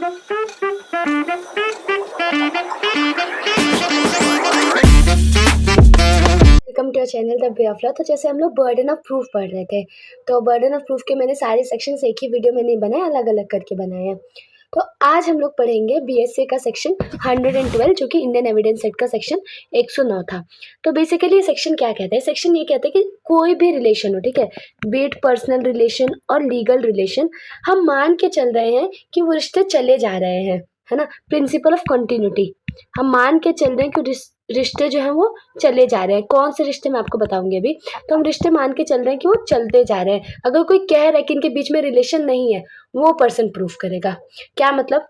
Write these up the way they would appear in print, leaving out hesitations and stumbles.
Welcome to channel the way of law. तो जैसे हम लोग बर्डन ऑफ प्रूफ पढ़ रहे थे, तो बर्डन ऑफ प्रूफ के मैंने सारे सेक्शंस एक ही वीडियो में नहीं बनाए, अलग अलग करके बनाए हैं। तो आज हम लोग पढ़ेंगे बीएसए का सेक्शन 112, जो कि इंडियन एविडेंस एक्ट का सेक्शन 109 था। तो बेसिकली ये सेक्शन क्या कहता है? सेक्शन ये कहता है कि कोई भी रिलेशन हो, ठीक है, बी इट पर्सनल रिलेशन और लीगल रिलेशन, हम मान के चल रहे हैं कि वो रिश्ते चले जा रहे हैं, है ना, प्रिंसिपल ऑफ कंटिन्यूटी। हम मान के चल रहे हैं कि रिश्ते जो हैं वो चले जा रहे हैं। कौन से रिश्ते मैं आपको बताऊंगी अभी। तो हम रिश्ते मान के चल रहे हैं कि वो चलते जा रहे हैं। अगर कोई कह रहा है कि इनके बीच में रिलेशन नहीं है, वो पर्सन प्रूफ करेगा। क्या मतलब?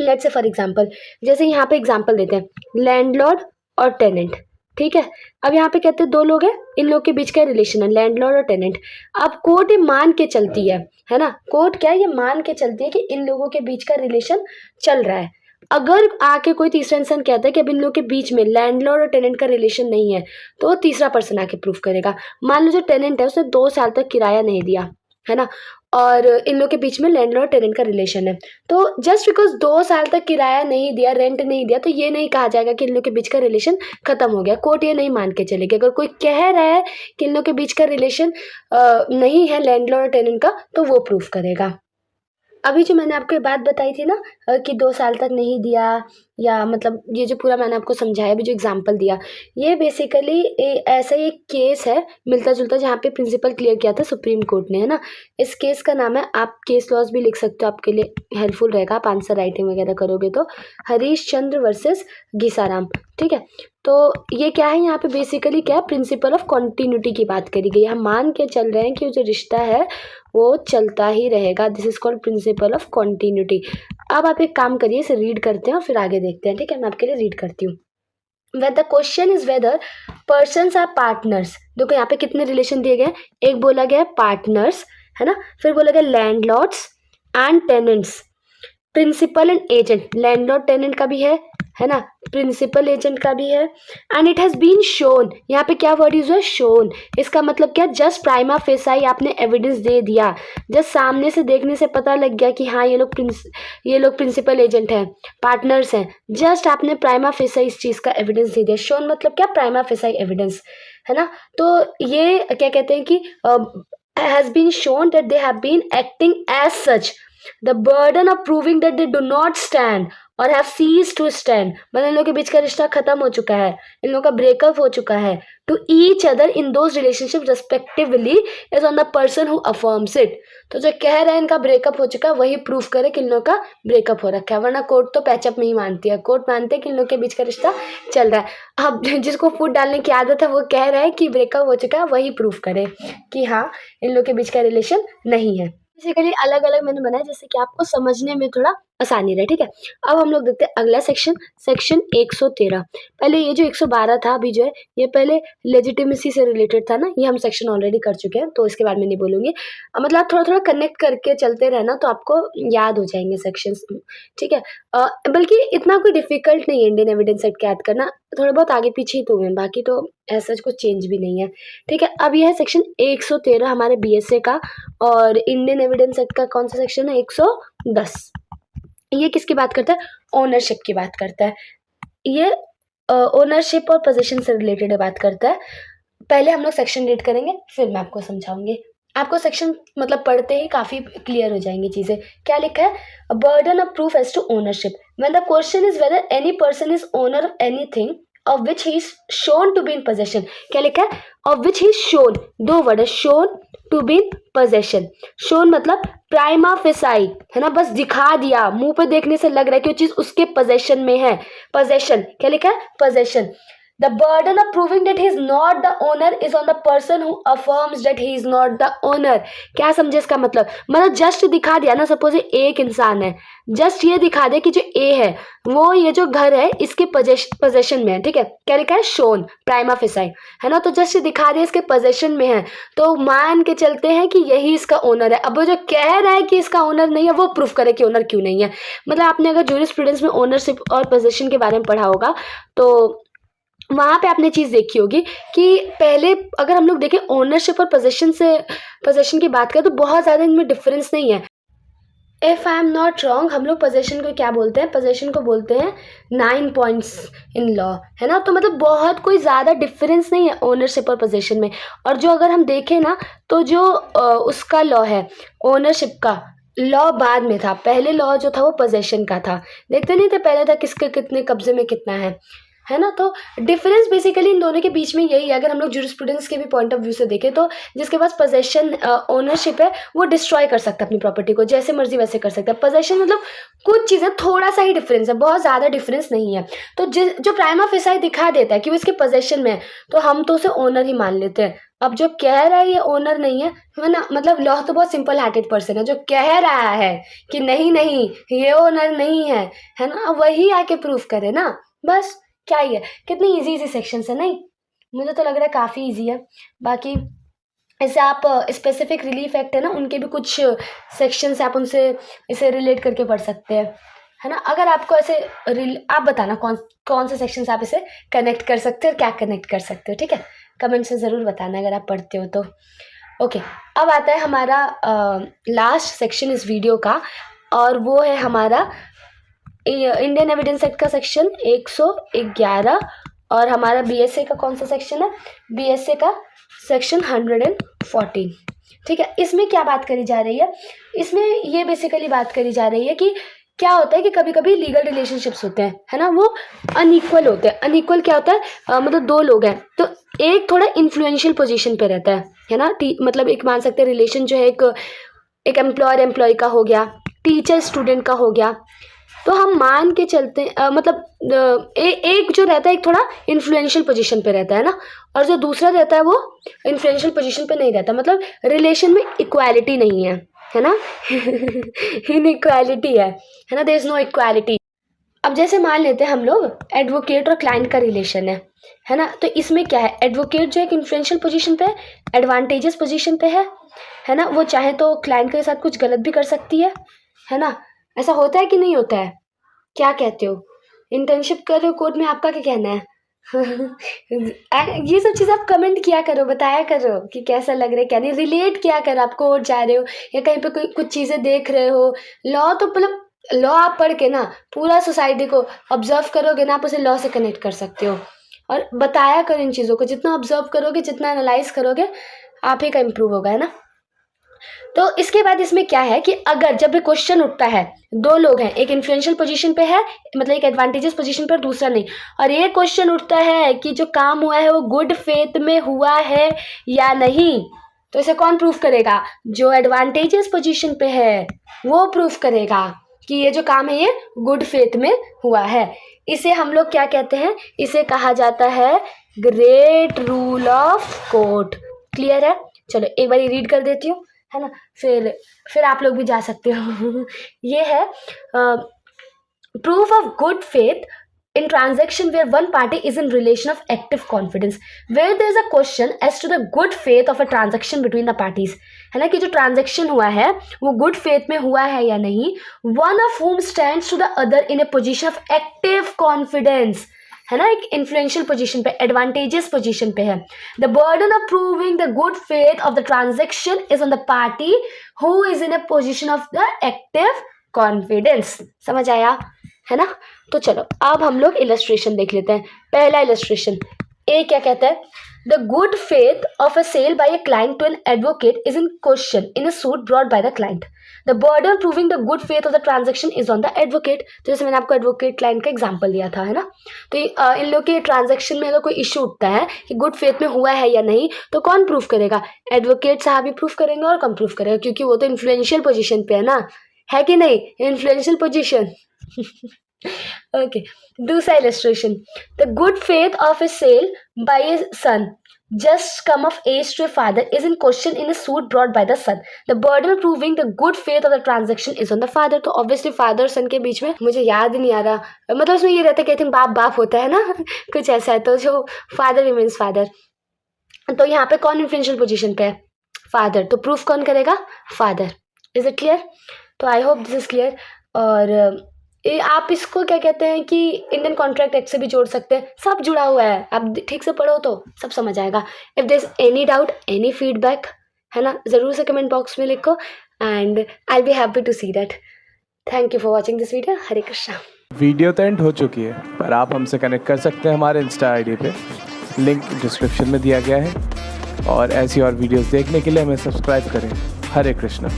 लेट्स से फॉर एग्जांपल, जैसे यहाँ पे एग्जांपल देते हैं, लैंडलॉर्ड और टेनेंट, ठीक है। अब यहाँ पे कहते हैं दो लोग हैं, इन लोग के बीच का रिलेशन है, लैंडलॉर्ड और टेनेंट। अब कोर्ट ये मान के चलती है ना, कोर्ट क्या है, ये मान के चलती है कि इन लोगों के बीच का रिलेशन चल रहा है। अगर आके कोई तीसरा इंसान कहता है कि अब इन लोगों के बीच में लैंडलॉर्ड और टेनेंट का रिलेशन नहीं है, तो वो तीसरा पर्सन आके प्रूफ करेगा। मान लो जो टेनेंट है उसने 2 साल तक किराया नहीं दिया, है ना, और इन लोग के बीच में लैंडलॉर्ड टेनेंट का रिलेशन है। तो जस्ट बिकॉज 2 साल तक किराया नहीं दिया, रेंट नहीं दिया, तो ये नहीं कहा जाएगा कि इन लोग के बीच का रिलेशन खत्म हो गया। कोर्ट ये नहीं मान के चलेगी। अगर कोई कह रहा है कि इन लोग के बीच का रिलेशन नहीं है लैंडलॉर्ड और टेनेंट का, तो वो प्रूफ करेगा। अभी जो मैंने आपको ये बात बताई थी ना, कि 2 साल तक नहीं दिया, या मतलब ये जो पूरा मैंने आपको समझाया, अभी जो एग्जांपल दिया, ये बेसिकली ऐसा ही एक केस है मिलता जुलता, जहाँ पे प्रिंसिपल क्लियर किया था सुप्रीम कोर्ट ने, है ना। इस केस का नाम है, आप केस लॉज भी लिख सकते हो, आपके लिए हेल्पफुल रहेगा, आप आंसर राइटिंग वगैरह करोगे तो, हरीश चंद्र वर्सेस घीसाराम, ठीक है। तो ये क्या है, यहाँ पे बेसिकली क्या है, प्रिंसिपल ऑफ कॉन्टिन्यूटी की बात करी गई। हम मान के चल रहे हैं कि जो रिश्ता है वो चलता ही रहेगा। This is called principle of continuity. अब आप एक काम करिए, इसे रीड करते हैं और फिर आगे देखते हैं, ठीक है। मैं आपके लिए रीड करती हूँ। When the question is whether persons are partners, देखो यहाँ पे कितने रिलेशन दिए गए, एक बोला गया पार्टनर्स, है ना, फिर बोला गया landlords and tenants, principal and agent, landlord tenant का भी है ना, प्रिंसिपल एजेंट का भी है, and it has been shown. यहाँ पे क्या वर्ड यूज हुआ, शोन। इसका मतलब क्या, जस्ट प्राइमा फेसाई आपने एविडेंस दे दिया, जस्ट सामने से देखने से पता लग गया कि हाँ ये लोग प्रिंसिपल एजेंट हैं, पार्टनर्स हैं, जस्ट आपने प्राइमा फेसाई इस चीज का एविडेंस दे दिया। शोन मतलब क्या, प्राइमा फेसाई एविडेंस, है ना। तो ये क्या कहते हैं कि has been shown that they have been acting as such, the burden of proving that they do not stand or have ceased to stand, मतलब इन लोगों के बीच का रिश्ता खत्म हो चुका है, इन लोगों का ब्रेकअप हो चुका है, to each other in those relationships respectively is on the person who affirms it। तो जो कह रहे हैं इनका ब्रेकअप हो चुका है, वही प्रूफ करे कि इन लोगों का ब्रेकअप हो रखा है। वरना कोर्ट तो पैचअप में ही मानती है, कोर्ट मानते हैं कि इन लोगों के बीच का रिश्ता चल रहा है। अब जिसको फूट डालने की आदत है, वो कह रहा है कि ब्रेकअप हो चुका है, वही प्रूफ करे कि हाँ इन लोगों के बीच का रिलेशन नहीं है। बेसिकली अलग अलग मैंने बनाया जिससे कि आपको समझने में थोड़ा आसानी रहे, ठीक है। अब हम लोग देखते हैं अगला सेक्शन, सेक्शन 113। पहले ये जो 112 था, अभी जो है ये पहले लेजिटिमेसी से रिलेटेड था ना, ये हम सेक्शन ऑलरेडी कर चुके हैं, तो इसके बारे में नहीं बोलूंगी। मतलब थोड़ा थोड़ा कनेक्ट करके चलते रहना, तो आपको याद हो जाएंगे सेक्शंस, ठीक है। बल्कि इतना कोई डिफिकल्ट नहीं है इंडियन एविडेंस एक्ट याद करना, थोड़ा बहुत आगे पीछे ही तो हुए, बाकी तो ऐसा कुछ चेंज भी नहीं है, ठीक है। अब यह है सेक्शन 113 हमारे बीएसए का, और इंडियन एविडेंस एक्ट का कौन सा सेक्शन है, 110। ये किसकी बात करता है, ओनरशिप की बात करता है। ये ओनरशिप और पोजीशन से रिलेटेड बात करता है। पहले हम लोग सेक्शन रीड करेंगे, फिर मैं आपको समझाऊंगी। आपको सेक्शन मतलब पढ़ते ही काफी क्लियर हो जाएंगी चीजें। क्या लिखा है, burden of proof as to ownership when the question is whether any person is owner of anything of which he is shown to be in possession। क्या लिखा है, of which he is shown, दो word है, shown to be in possession। shown मतलब prima facie, है ना, बस दिखा दिया, मुंह पे देखने से लग रहा है कि वो चीज उसके पोजेशन में है। पोजेशन क्या लिखा है, possession. The burden of proving that he is not the owner is on the person who affirms that he is not the owner। क्या समझे इसका मतलब जस्ट दिखा दिया ना, सपोज एक इंसान है, जस्ट ये दिखा दे कि जो ए है वो ये जो घर है इसके पोजेशन में है, ठीक है। क्या लिखा है, शोन प्राइमा फेसाई, है ना, तो जस्ट दिखा दिया इसके पोजेशन में है, तो मान के चलते हैं कि यही इसका ओनर है। अब वो जो कह रहा है कि इसका ओनर नहीं है, वो प्रूफ करे कि ओनर क्यों नहीं है। मतलब आपने अगर जूरिस्प्रूडेंस में ओनरशिप और पोजेशन के बारे में पढ़ा होगा, तो वहां पे आपने चीज देखी होगी कि पहले अगर हम लोग देखें ओनरशिप और पोजेशन की बात करें, तो बहुत ज्यादा इनमें डिफरेंस नहीं है। If I am not wrong हम लोग पोजेशन को क्या बोलते हैं, पोजेशन को बोलते हैं 9 पॉइंट्स इन लॉ, है ना। तो मतलब बहुत कोई ज़्यादा डिफरेंस नहीं है ओनरशिप और पोजेशन में। और जो अगर हम देखें ना तो जो उसका लॉ है ओनरशिप का, लॉ बाद में था, पहले लॉ जो था वो पोजेशन का था। देखते नहीं थे पहले था किसके कितने कब्जे में कितना है ना। तो डिफरेंस बेसिकली इन दोनों के बीच में यही है। अगर हम लोग जूरिस्प्रूडेंस के भी पॉइंट ऑफ व्यू से देखें तो जिसके पास पोजेशन ओनरशिप है वो डिस्ट्रॉय कर सकता है अपनी प्रॉपर्टी को, जैसे मर्जी वैसे कर सकता है। पोजेशन मतलब कुछ चीज़ें थोड़ा सा ही डिफरेंस है, बहुत ज़्यादा डिफरेंस नहीं है। तो जो प्राइमा फेसाई दिखा देता है कि वो इसके पोजेशन में है तो हम तो उसे ओनर ही मान लेते हैं। अब जो कह रहा है ये ओनर नहीं है ना, मतलब लॉ तो बहुत सिंपल हार्टेड पर्सन है, जो कह रहा है कि नहीं नहीं ये ओनर नहीं है ना, वही आके प्रूफ करे ना, बस। क्या ही है, कितनी इजी इजी सेक्शंस है, नहीं मुझे तो लग रहा है काफ़ी इजी है। बाकी ऐसे आप स्पेसिफिक रिलीफ एक्ट है ना, उनके भी कुछ सेक्शन से आप उनसे इसे रिलेट करके पढ़ सकते हैं, है ना। अगर आपको ऐसे आप बताना कौन कौन से सेक्शन से आप इसे कनेक्ट कर सकते हो और क्या कनेक्ट कर सकते हो, ठीक है। कमेंट से ज़रूर बताना अगर आप पढ़ते हो तो। ओके, अब आता है हमारा लास्ट सेक्शन इस वीडियो का, और वो है हमारा इंडियन एविडेंस एक्ट का सेक्शन 111, और हमारा बीएसए का कौन सा सेक्शन है, बीएसए का सेक्शन 114, ठीक है। इसमें क्या बात करी जा रही है, इसमें ये बेसिकली बात करी जा रही है कि क्या होता है कि कभी कभी लीगल रिलेशनशिप्स होते हैं, है ना, वो अनइक्वल होते हैं। अनइक्वल क्या होता है, मतलब दो लोग हैं तो एक थोड़ा इन्फ्लुएंशियल पोजीशन पे रहता है ना। मतलब एक मान सकते हैं रिलेशन जो है एक एम्प्लॉयर एम्प्लॉय का हो गया, टीचर स्टूडेंट का हो गया। तो हम मान के चलते हैं मतलब एक जो रहता है एक थोड़ा इन्फ्लुएंशियल पोजीशन पे रहता है ना, और जो दूसरा रहता है वो इन्फ्लुएंशियल पोजीशन पे नहीं रहता। मतलब रिलेशन में इक्वालिटी नहीं है ना इनइक्वालिटी है ना, देयर इज नो इक्वालिटी। अब जैसे मान लेते हैं हम लोग एडवोकेट और क्लाइंट का रिलेशन है ना। तो इसमें क्या है, एडवोकेट जो एक इन्फ्लुएंशियल पोजीशन पे है, एडवांटेजेस पोजीशन पे है ना, वो चाहे तो क्लाइंट के साथ कुछ गलत भी कर सकती है ना। ऐसा होता है कि नहीं होता है, क्या कहते हो, इंटर्नशिप कर रहे हो कोर्ट में, आपका क्या कहना है ये सब चीज़ आप कमेंट किया करो, बताया करो कि कैसा लग रहा है क्या नहीं, रिलेट किया करो। आप कोर्ट जा रहे हो या कहीं पे कोई कुछ चीज़ें देख रहे हो, लॉ तो मतलब लॉ आप पढ़ के ना पूरा सोसाइटी को ऑब्जर्व करोगे ना, आप उसे लॉ से कनेक्ट कर सकते हो। और बताया करो इन चीज़ों को, जितना ऑब्जर्व करोगे जितना एनालाइज करोगे आप ही का इम्प्रूव होगा, है ना। तो इसके बाद इसमें क्या है कि अगर जब भी क्वेश्चन उठता है, दो लोग हैं, एक इन्फ्लुएंशियल पोजीशन पे है, मतलब एक एडवांटेजेस पोजीशन पर, दूसरा नहीं, और ये क्वेश्चन उठता है कि जो काम हुआ है वो गुड फेथ में हुआ है या नहीं, तो इसे कौन प्रूफ करेगा, जो एडवांटेजेस पोजीशन पे है वो प्रूफ करेगा कि ये जो काम है ये गुड फेथ में हुआ है। इसे हम लोग क्या कहते हैं, इसे कहा जाता है great rule of court. Clear है, चलो एक बार रीड कर देती हूँ, है ना, फिर आप लोग भी जा सकते हो ये है proof of good faith in transaction where one party is in relation of active confidence, where there is a question as to the good faith of a transaction between the parties, है ना, कि जो transaction हुआ है वो good faith में हुआ है या नहीं, one of whom stands to the other in a position of active confidence, है ना, एक इन्फ्लुएंशियल पोजीशन पे, एडवांटेजेस पोजीशन पे है। The burden of proving the good faith of the transaction is on the party who is in a position of the active confidence. समझ आया, है ना। तो चलो अब हम लोग इलस्ट्रेशन देख लेते हैं। पहला इलस्ट्रेशन ए क्या कहता है, the good faith of a sale by a client to an advocate is in question in a suit brought by the client, the burden proving the good faith of the transaction is on the advocate. तो जैसे मैंने आपको advocate client का example दिया था, है ना। तो इन लोग के ट्रांजेक्शन में अगर कोई इश्यू उठता है कि गुड फेथ में हुआ है या नहीं, तो कौन प्रूफ करेगा, एडवोकेट साहब ही प्रूफ करेंगे, और कौन प्रूफ करेगा, क्योंकि वो तो इन्फ्लुएंशियल पोजीशन पे है कि नहीं, इन्फ्लुएंशियल पोजीशन ओके, दूसरा illustration, the good faith of a sale by a son just come of age to a father is in question in a suit brought by the son, the burden of proving the good faith of the transaction is on the father। तो obviously father son के बीच में मुझे याद ही नहीं आ रहा, मतलब उसमें ये रहता है कि बाप बाप होता है ना कुछ ऐसा है, तो जो father remains father, तो यहाँ पे कौन इन्फ्लुएंशियल पोजीशन पे है, फादर, तो प्रूफ कौन करेगा, फादर। इज इट क्लियर, तो I hope this is clear. और आप इसको क्या कहते हैं कि इंडियन कॉन्ट्रैक्ट एक्ट से भी जोड़ सकते हैं, सब जुड़ा हुआ है, आप ठीक से पढ़ो तो सब समझ आएगा। If there is any doubt any feedback, है ना, ज़रूर से कमेंट बॉक्स में लिखो, and I will be happy to see that. Thank you for watching this video. Hare Krishna. Video तो एंड हो चुकी है, पर आप हमसे कनेक्ट कर सकते हैं हमारे इंस्टा आईडी पे, लिंक डिस्क्रिप्शन में दिया गया है। और ऐसी और वीडियोस देखने के लिए हमें सब्सक्राइब करें। हरे कृष्णा।